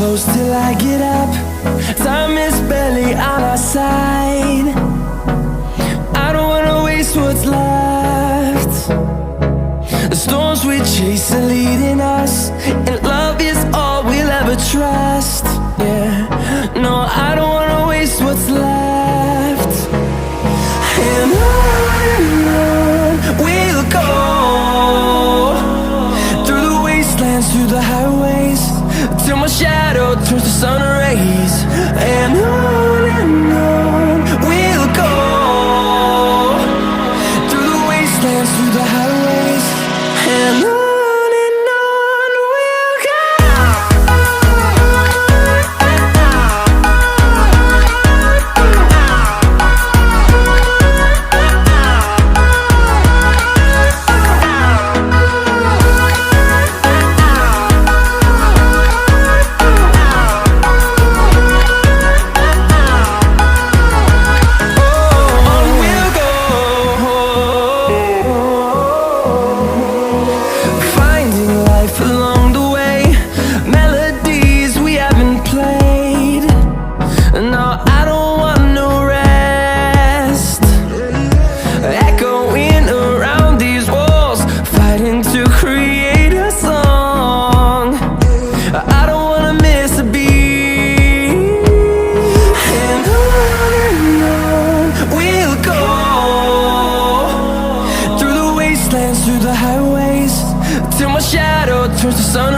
close till I get up. Time is barely on our side. I don't wanna waste what's left. The storms we chase are leading us, and love is all we'll ever trust. Yeah, no, I don't wanna waste what's left. And on we'll go, through the wastelands, through the highways, till my shadow turns to sun rays. And on we'll go, through the wastelands, through the highways, and on we'll go. Through the highways, till my shadow turns to sun